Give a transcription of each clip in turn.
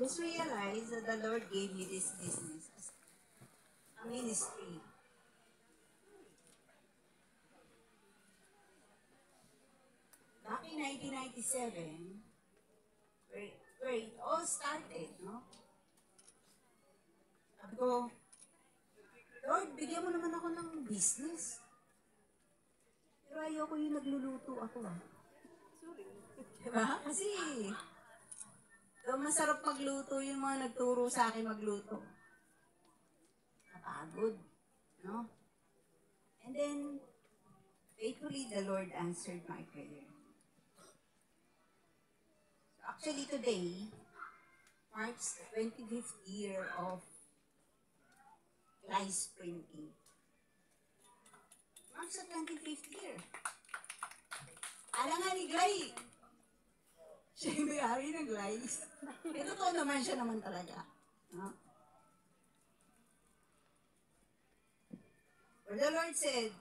just realized that the Lord gave me this business as a ministry. Back in 1997, where it all started, no? Sabi ko, Lord, bigyan mo naman ako ng business. Pero ayoko yung nagluluto ako. Diba? Kasi, masarap magluto yung mga nagturo sa akin magluto. Napagod. No? And then, faithfully, the Lord answered my prayer. So actually, today marks the 25th year of Glice printing. Marks the 25th year. Alam nga ni Glay, siya yung may-ari ng Glice. Totoo naman siya naman talaga. No? For the Lord said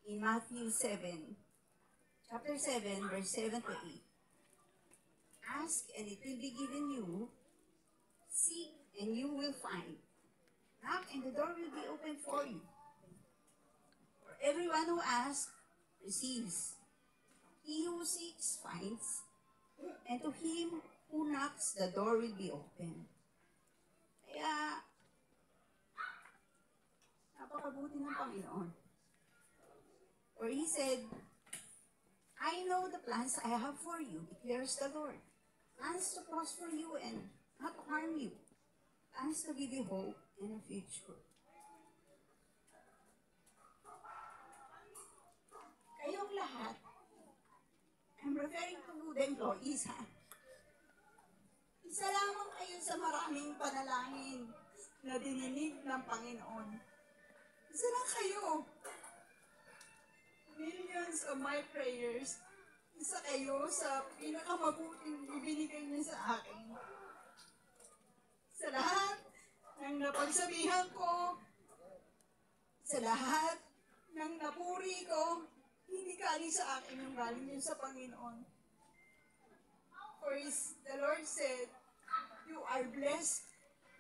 in Matthew 7, chapter 7, verse 7 to 8, ask and it will be given you, seek and you will find, knock and the door will be opened for you. For everyone who asks, receives. He who seeks, finds. And to him who knocks, the door will be open. Kaya, napakabuti ng Panginoon. For He said, I know the plans I have for you, declares the Lord. Plans to prosper you and not harm you. Plans to give you hope and a future. Kayong lahat, I'm referring to the employees, ha? Isa lamang kayo sa maraming panalangin na dininig ng Panginoon. Isa lang kayo. Millions of my prayers, isa kayo sa pinakamabuting ibinigay niya sa akin. Sa lahat ng napagsabihan ko, sa lahat ng napuri ko, hindi galing sa akin yung galing yun sa Panginoon. For the Lord said, you are blessed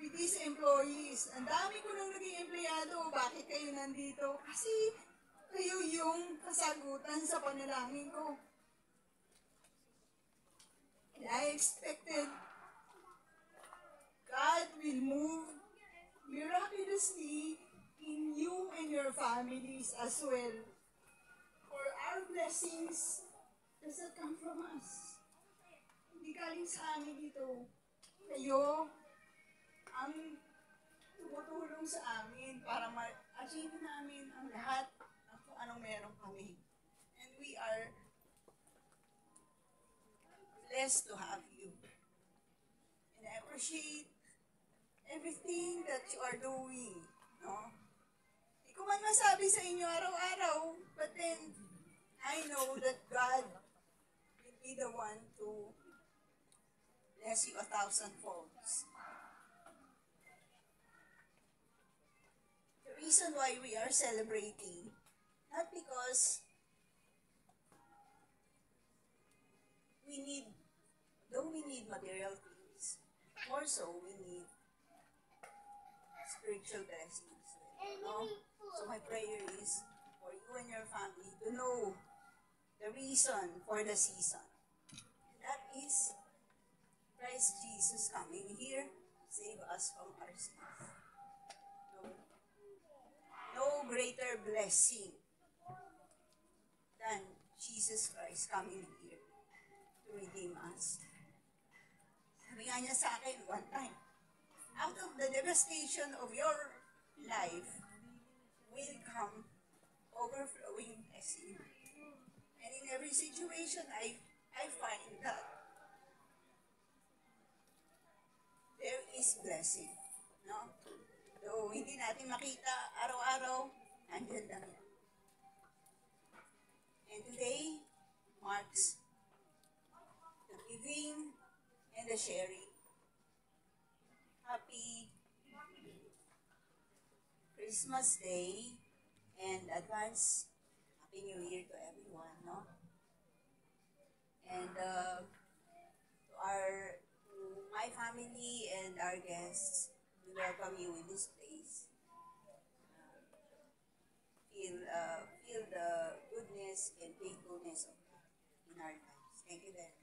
with these employees. Ang dami ko nang naging empleyado. Bakit kayo nandito? Kasi kayo yung kasagutan sa panalangin ko. And I expected God will move miraculously in you and your families as well. For our blessings does not come from us. Hindi galing sa amin dito. Kayo ang tumutulong sa amin para ma-achieve namin ang lahat ng kung anong meron kami. And we are blessed to have you. And I appreciate everything that you are doing. No? Hindi ko man masabi sa inyo araw-araw, but then I know that God will be the one to bless you 1,000-fold. The reason why we are celebrating, not because though we need material things, more so we need spiritual blessings. No? So my prayer is for you and your family to know the reason for the season. And that is Christ Jesus coming here to save us from our sins. No greater blessing than Jesus Christ coming here to redeem us. Sabi nga niya sa akin one time, out of the devastation of your life will come overflowing blessing. And in every situation, I find that there is blessing. No? So, hindi natin makita araw-araw, andyan lang yan. And today marks the giving and the sharing. Happy Christmas Day and advance Happy New Year to everyone, no? And to my family and our guests, we welcome you in this place. Feel the goodness and faithfulness of God in our lives. Thank you very much.